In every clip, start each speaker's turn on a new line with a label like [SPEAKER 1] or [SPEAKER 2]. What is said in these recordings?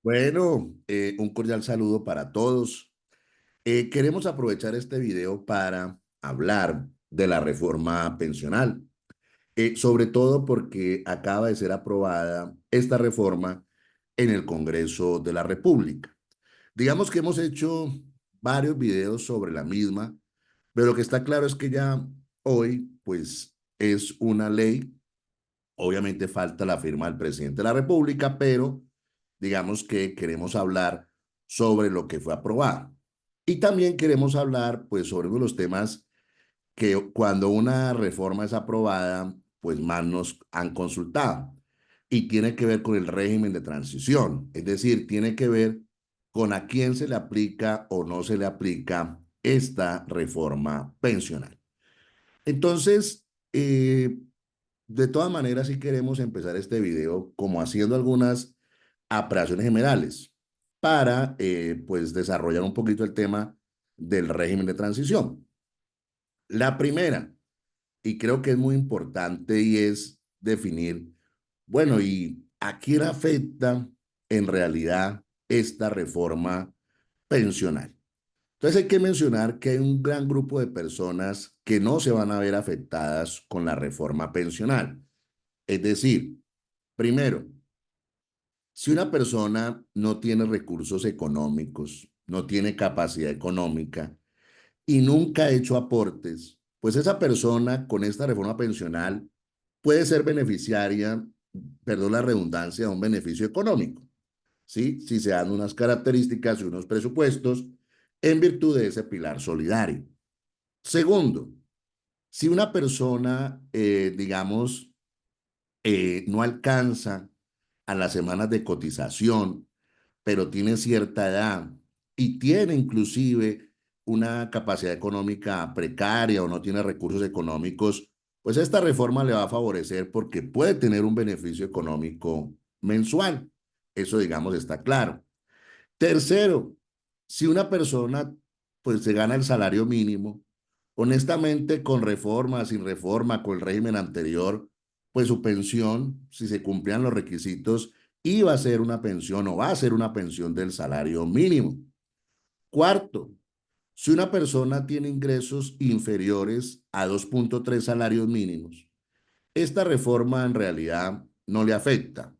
[SPEAKER 1] Bueno, un cordial saludo para todos. Queremos aprovechar este video para hablar de la reforma pensional, sobre todo porque acaba de ser aprobada esta reforma en el Congreso de la República. Digamos que hemos hecho varios videos sobre la misma, pero lo que está claro es que ya hoy, pues, es una ley. Obviamente falta la firma del presidente de la República, pero digamos que queremos hablar sobre lo que fue aprobado. Y también queremos hablar, pues, sobre uno de los temas que cuando una reforma es aprobada, pues más nos han consultado. Y tiene que ver con el régimen de transición. Es decir, tiene que ver con a quién se le aplica o no se le aplica esta reforma pensional. Entonces, de todas maneras, sí queremos empezar este video como haciendo algunas apreciaciones generales para pues desarrollar un poquito el tema del régimen de transición. La primera, y creo que es muy importante, y es definir, bueno, ¿y a quién afecta en realidad esta reforma pensional? Entonces hay que mencionar que hay un gran grupo de personas que no se van a ver afectadas con la reforma pensional. Es decir, primero, si una persona no tiene recursos económicos, no tiene capacidad económica y nunca ha hecho aportes, pues esa persona con esta reforma pensional puede ser beneficiaria, perdón la redundancia, de un beneficio económico, ¿sí? Si se dan unas características y unos presupuestos en virtud de ese pilar solidario. Segundo, si una persona, digamos, no alcanza a las semanas de cotización, pero tiene cierta edad y tiene inclusive una capacidad económica precaria o no tiene recursos económicos, pues esta reforma le va a favorecer porque puede tener un beneficio económico mensual. Eso, digamos, está claro. Tercero, si una persona pues se gana el salario mínimo, honestamente con reforma, sin reforma, con el régimen anterior, pues su pensión, si se cumplían los requisitos, iba a ser una pensión o va a ser una pensión del salario mínimo. Cuarto, si una persona tiene ingresos inferiores a 2.3 salarios mínimos, esta reforma en realidad no le afecta,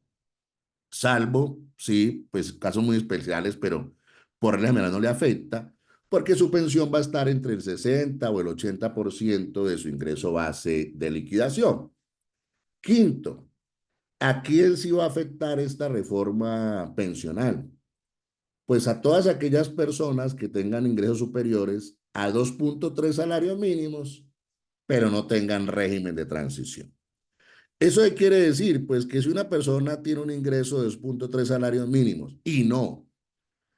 [SPEAKER 1] salvo, sí, pues casos muy especiales, pero por regla general no le afecta, porque su pensión va a estar entre el 60 o el 80% de su ingreso base de liquidación. Quinto, ¿a quién sí va a afectar esta reforma pensional? Pues a todas aquellas personas que tengan ingresos superiores a 2.3 salarios mínimos, pero no tengan régimen de transición. ¿Eso qué quiere decir? Pues que si una persona tiene un ingreso de 2.3 salarios mínimos y no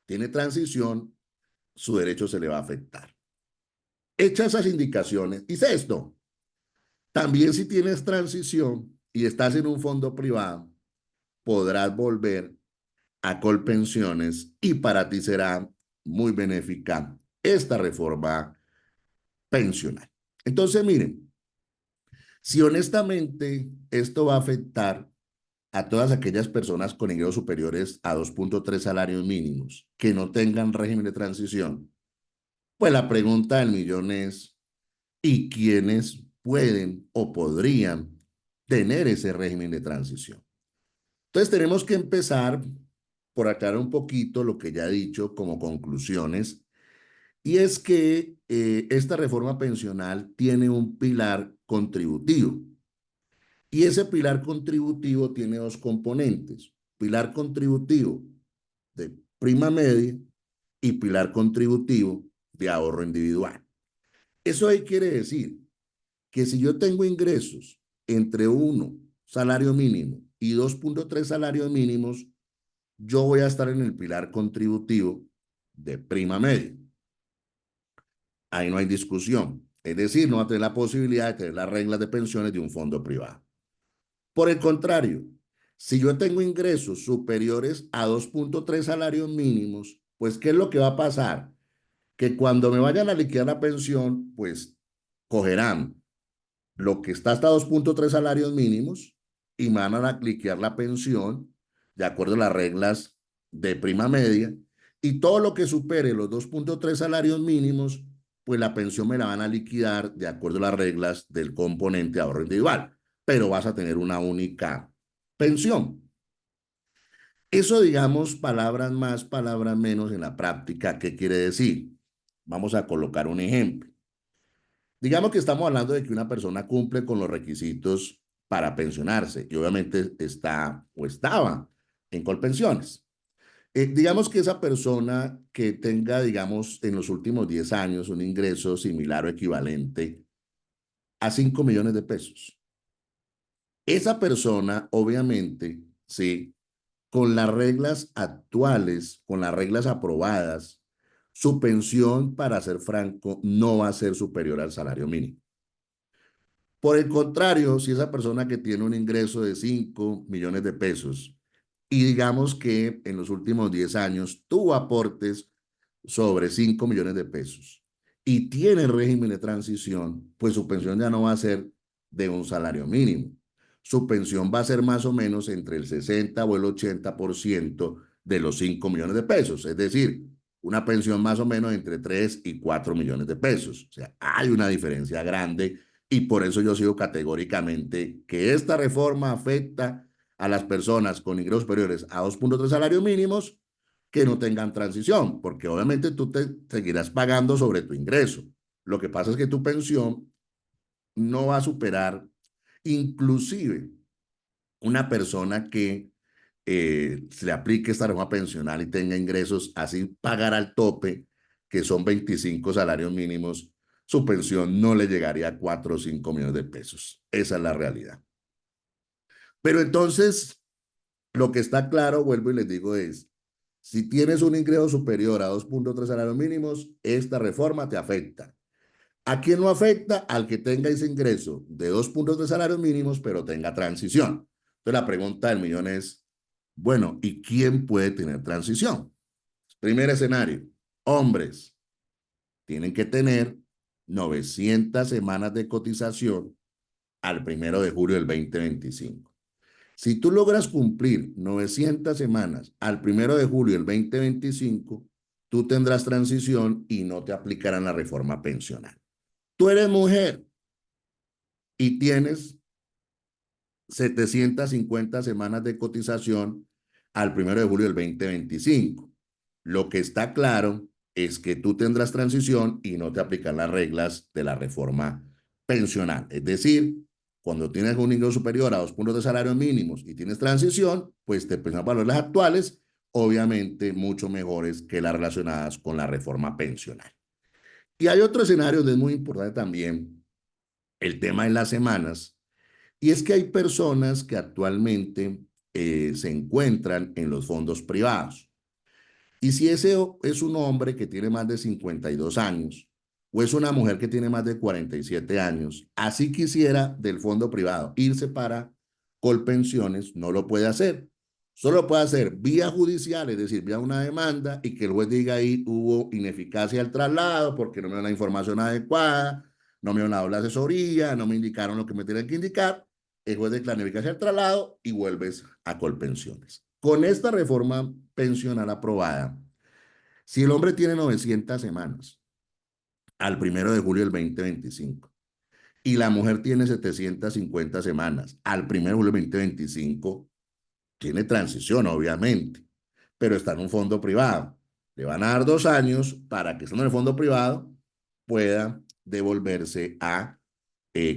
[SPEAKER 1] tiene transición, su derecho se le va a afectar. Hecha esas indicaciones, y sexto, también si tienes transición y estás en un fondo privado, podrás volver a Colpensiones y para ti será muy benéfica esta reforma pensional. Entonces, miren, si honestamente esto va a afectar a todas aquellas personas con ingresos superiores a 2.3 salarios mínimos que no tengan régimen de transición, pues la pregunta del millón es, ¿y quiénes pueden o podrían tener ese régimen de transición? Entonces tenemos que empezar por aclarar un poquito lo que ya he dicho como conclusiones, y es que esta reforma pensional tiene un pilar contributivo, y ese pilar contributivo tiene dos componentes: pilar contributivo de prima media y pilar contributivo de ahorro individual. Eso ahí quiere decir que si yo tengo ingresos entre 1 salario mínimo y 2.3 salarios mínimos, yo voy a estar en el pilar contributivo de prima media. Ahí no hay discusión. Es decir, no va a tener la posibilidad de tener las reglas de pensiones de un fondo privado. Por el contrario, si yo tengo ingresos superiores a 2.3 salarios mínimos, pues ¿qué es lo que va a pasar? Que cuando me vayan a liquidar la pensión, pues cogerán lo que está hasta 2.3 salarios mínimos y me van a liquidar la pensión de acuerdo a las reglas de prima media, y todo lo que supere los 2.3 salarios mínimos, pues la pensión me la van a liquidar de acuerdo a las reglas del componente de ahorro individual, pero vas a tener una única pensión. Eso, digamos, palabras más, palabras menos en la práctica, ¿qué quiere decir? Vamos a colocar un ejemplo. Digamos que estamos hablando de que una persona cumple con los requisitos para pensionarse y obviamente está o estaba en Colpensiones. Digamos que esa persona que tenga, digamos, en los últimos 10 años un ingreso similar o equivalente a 5 millones de pesos. Esa persona, obviamente, sí, con las reglas actuales, con las reglas aprobadas, su pensión, para ser franco, no va a ser superior al salario mínimo. Por el contrario, si esa persona que tiene un ingreso de 5 millones de pesos y digamos que en los últimos 10 años tuvo aportes sobre 5 millones de pesos y tiene régimen de transición, pues su pensión ya no va a ser de un salario mínimo. Su pensión va a ser más o menos entre el 60 o el 80% de los 5 millones de pesos, es decir, una pensión más o menos entre 3 y 4 millones de pesos. O sea, hay una diferencia grande y por eso yo sigo categóricamente que esta reforma afecta a las personas con ingresos superiores a 2.3 salarios mínimos que no tengan transición, porque obviamente tú te seguirás pagando sobre tu ingreso. Lo que pasa es que tu pensión no va a superar, inclusive una persona que se le aplique esta reforma pensional y tenga ingresos así pagar al tope, que son 25 salarios mínimos, su pensión no le llegaría a 4 o 5 millones de pesos. Esa es la realidad. Pero entonces, lo que está claro, vuelvo y les digo, es, si tienes un ingreso superior a 2.3 salarios mínimos, esta reforma te afecta. ¿A quién no afecta? Al que tenga ese ingreso de 2.3 salarios mínimos, pero tenga transición. Entonces, la pregunta del millón es, bueno, ¿y quién puede tener transición? Primer escenario, hombres tienen que tener 900 semanas de cotización al 1 de julio del 2025. Si tú logras cumplir 900 semanas al 1 de julio del 2025, tú tendrás transición y no te aplicarán la reforma pensional. Tú eres mujer y tienes 750 semanas de cotización al 1 de julio del 2025. Lo que está claro es que tú tendrás transición y no te aplican las reglas de la reforma pensional. Es decir, cuando tienes un ingreso superior a 2 puntos de salarios mínimos y tienes transición, pues te pensionan para las actuales, obviamente mucho mejores que las relacionadas con la reforma pensional. Y hay otro escenario donde es muy importante también el tema de las semanas, y es que hay personas que actualmente se encuentran en los fondos privados. Y si ese es un hombre que tiene más de 52 años o es una mujer que tiene más de 47 años, así quisiera del fondo privado irse para Colpensiones, no lo puede hacer. Solo lo puede hacer vía judicial, es decir, vía una demanda y que el juez diga ahí hubo ineficacia al traslado porque no me dio la información adecuada, no me dieron la asesoría, no me indicaron lo que me tenían que indicar. El juez declara ineficacia al traslado y vuelves a Colpensiones. Con esta reforma pensional aprobada, si el hombre tiene 900 semanas al 1 de julio del 2025 y la mujer tiene 750 semanas al 1 de julio del 2025, tiene transición, obviamente, pero está en un fondo privado. Le van a dar 2 años para que, estando en el fondo privado, pueda devolverse a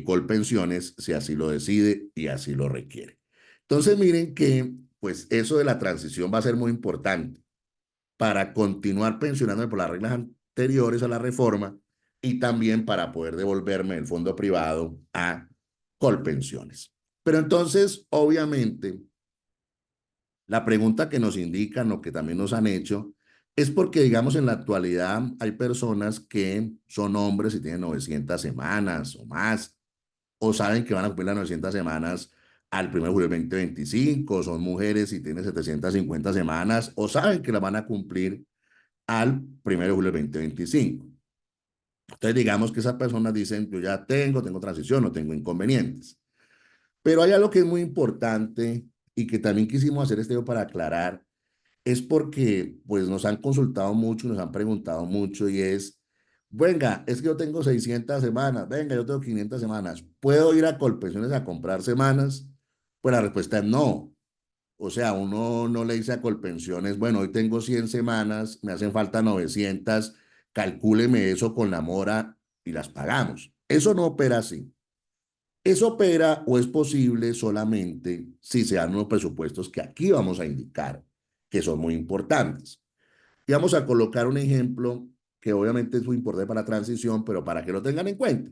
[SPEAKER 1] Colpensiones si así lo decide y así lo requiere. Entonces, miren que, pues, eso de la transición va a ser muy importante para continuar pensionándome por las reglas anteriores a la reforma y también para poder devolverme el fondo privado a Colpensiones. Pero entonces, obviamente, la pregunta que nos indican o que también nos han hecho es porque, digamos, en la actualidad hay personas que son hombres y tienen 900 semanas o más, o saben que van a cumplir las 900 semanas al 1 de julio del 2025, son mujeres y tienen 750 semanas, o saben que las van a cumplir al 1 de julio del 2025. Entonces, digamos que esas personas dicen, yo ya tengo transición, no tengo inconvenientes. Pero hay algo que es muy importante y que también quisimos hacer este video para aclarar, es porque pues nos han consultado mucho, nos han preguntado mucho y es, venga, es que yo tengo 600 semanas, venga, yo tengo 500 semanas, ¿puedo ir a Colpensiones a comprar semanas? Pues la respuesta es no. O sea, uno no le dice a Colpensiones, bueno, hoy tengo 100 semanas, me hacen falta 900, calcúleme eso con la mora y las pagamos. Eso no opera así. Eso opera o es posible solamente si se dan unos presupuestos que aquí vamos a indicar, que son muy importantes. Y vamos a colocar un ejemplo que obviamente es muy importante para la transición, pero para que lo tengan en cuenta.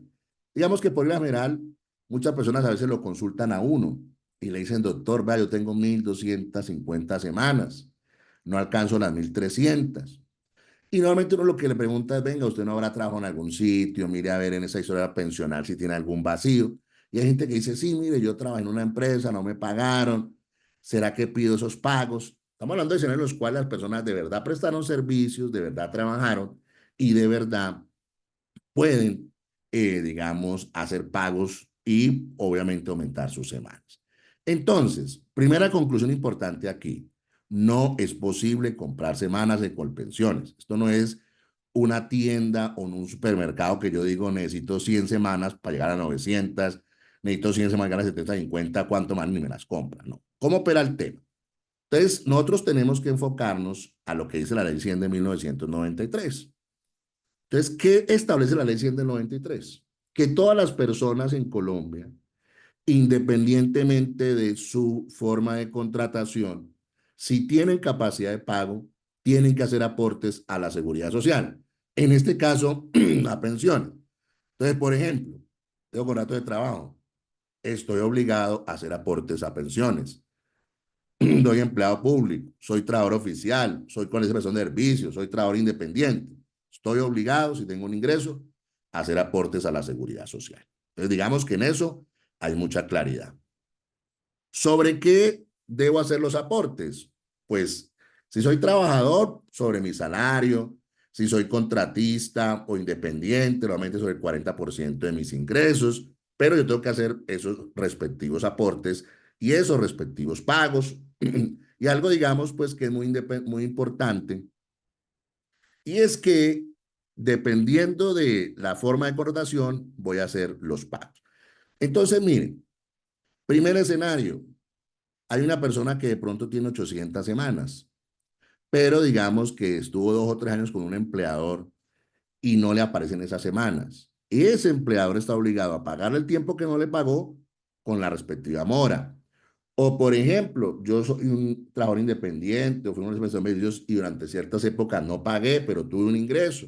[SPEAKER 1] Digamos que por lo general, muchas personas a veces lo consultan a uno y le dicen, doctor, vea, yo tengo 1250 semanas, no alcanzo las 1300. Y normalmente uno lo que le pregunta es, venga, usted no habrá trabajado en algún sitio, mire a ver en esa historia pensional si tiene algún vacío. Y hay gente que dice, sí, mire, yo trabajé en una empresa, no me pagaron, ¿será que pido esos pagos? Estamos hablando de escenarios en los cuales las personas de verdad prestaron servicios, de verdad trabajaron y de verdad pueden, digamos, hacer pagos y obviamente aumentar sus semanas. Entonces, primera conclusión importante aquí, no es posible comprar semanas de Colpensiones. Esto no es una tienda o un supermercado que yo digo necesito 100 semanas para llegar a 900, necesito 100 semanas para llegar a 750, cuánto más ni me las compran, ¿no? ¿Cómo opera el tema? Entonces, nosotros tenemos que enfocarnos a lo que dice la ley 100 de 1993. Entonces, ¿qué establece la ley 100 del 93? Que todas las personas en Colombia, independientemente de su forma de contratación, si tienen capacidad de pago, tienen que hacer aportes a la seguridad social. En este caso, a pensión. Entonces, por ejemplo, tengo contrato de trabajo, estoy obligado a hacer aportes a pensiones. Soy empleado público, soy trabajador oficial, soy con esa prestación de servicios, soy trabajador independiente. Estoy obligado, si tengo un ingreso, a hacer aportes a la seguridad social. Entonces, digamos que en eso hay mucha claridad. ¿Sobre qué debo hacer los aportes? Pues, si soy trabajador, sobre mi salario, si soy contratista o independiente, normalmente sobre el 40% de mis ingresos, pero yo tengo que hacer esos respectivos aportes y esos respectivos pagos. Y algo, digamos, pues que es muy importante, y es que dependiendo de la forma de contratación, voy a hacer los pagos. Entonces, miren, primer escenario, hay una persona que de pronto tiene 800 semanas, pero digamos que estuvo 2 o 3 años con un empleador y no le aparecen esas semanas. Ese empleador está obligado a pagarle el tiempo que no le pagó con la respectiva mora. O, por ejemplo, yo soy un trabajador independiente o fui una expresión de medios y durante ciertas épocas no pagué, pero tuve un ingreso.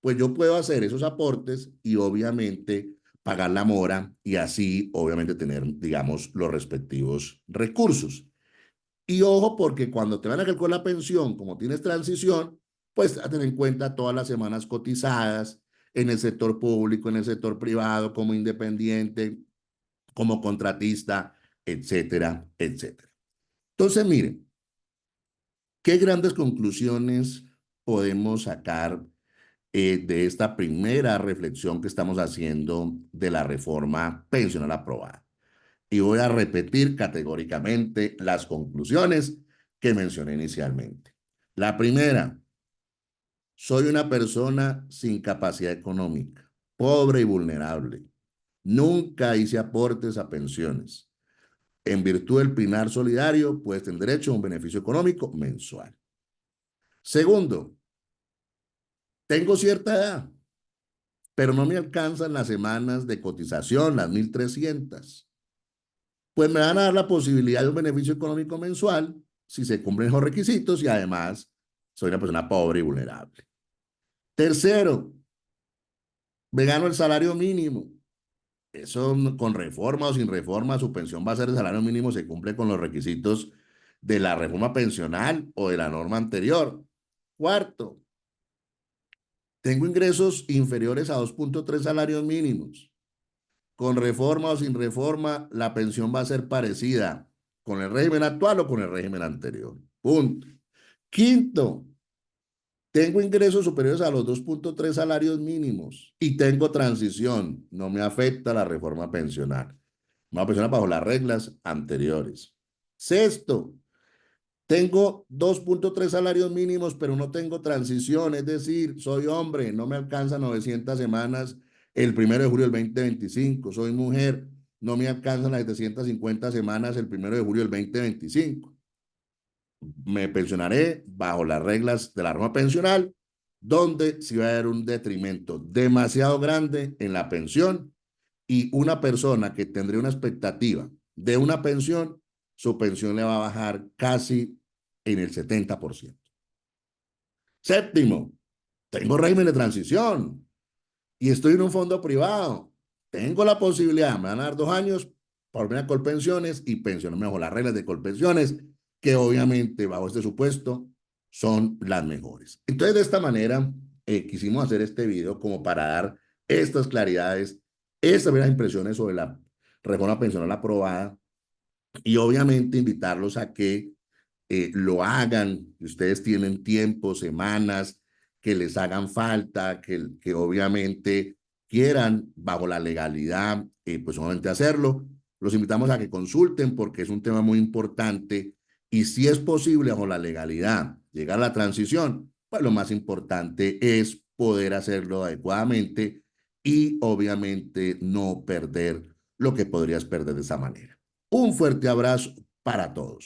[SPEAKER 1] Pues yo puedo hacer esos aportes y obviamente pagar la mora y así obviamente tener, digamos, los respectivos recursos. Y ojo, porque cuando te van a calcular la pensión, como tienes transición, pues a tener en cuenta todas las semanas cotizadas en el sector público, en el sector privado, como independiente, como contratista, etcétera, etcétera. Entonces, miren, ¿qué grandes conclusiones podemos sacar de esta primera reflexión que estamos haciendo de la reforma pensional aprobada? Y voy a repetir categóricamente las conclusiones que mencioné inicialmente. La primera, soy una persona sin capacidad económica, pobre y vulnerable. Nunca hice aportes a pensiones. En virtud del Pilar Solidario, puedes tener derecho a un beneficio económico mensual. Segundo, tengo cierta edad, pero no me alcanzan las semanas de cotización, las 1300. Pues me van a dar la posibilidad de un beneficio económico mensual si se cumplen esos requisitos y además soy una persona pobre y vulnerable. Tercero, me gano el salario mínimo. Eso con reforma o sin reforma, su pensión va a ser el salario mínimo, se cumple con los requisitos de la reforma pensional o de la norma anterior. Cuarto, tengo ingresos inferiores a 2.3 salarios mínimos. Con reforma o sin reforma, la pensión va a ser parecida con el régimen actual o con el régimen anterior. Punto. Quinto, tengo ingresos superiores a los 2.3 salarios mínimos y tengo transición. No me afecta la reforma pensional. Me va a pensionar bajo las reglas anteriores. Sexto, Tengo 2.3 salarios mínimos, pero no tengo transición, es decir, soy hombre, no me alcanzan 900 semanas el 1 de julio del 2025. Soy mujer, no me alcanzan las 750 semanas el 1 de julio del 2025. Me pensionaré bajo las reglas de la reforma pensional, donde sí va a haber un detrimento demasiado grande en la pensión y una persona que tendría una expectativa de una pensión, su pensión le va a bajar casi en el 70%. Séptimo, tengo régimen de transición y estoy en un fondo privado. Tengo la posibilidad, me van a dar 2 años por venir a Colpensiones y pensionarme bajo las reglas de Colpensiones, que obviamente bajo este supuesto son las mejores. Entonces, de esta manera, quisimos hacer este video como para dar estas claridades, estas primeras impresiones sobre la reforma pensional aprobada y obviamente invitarlos a que lo hagan, que ustedes tienen tiempo, semanas, que les hagan falta, que obviamente quieran bajo la legalidad, pues obviamente hacerlo. Los invitamos a que consulten porque es un tema muy importante y si es posible bajo la legalidad llegar a la transición, pues lo más importante es poder hacerlo adecuadamente y obviamente no perder lo que podrías perder de esa manera. Un fuerte abrazo para todos.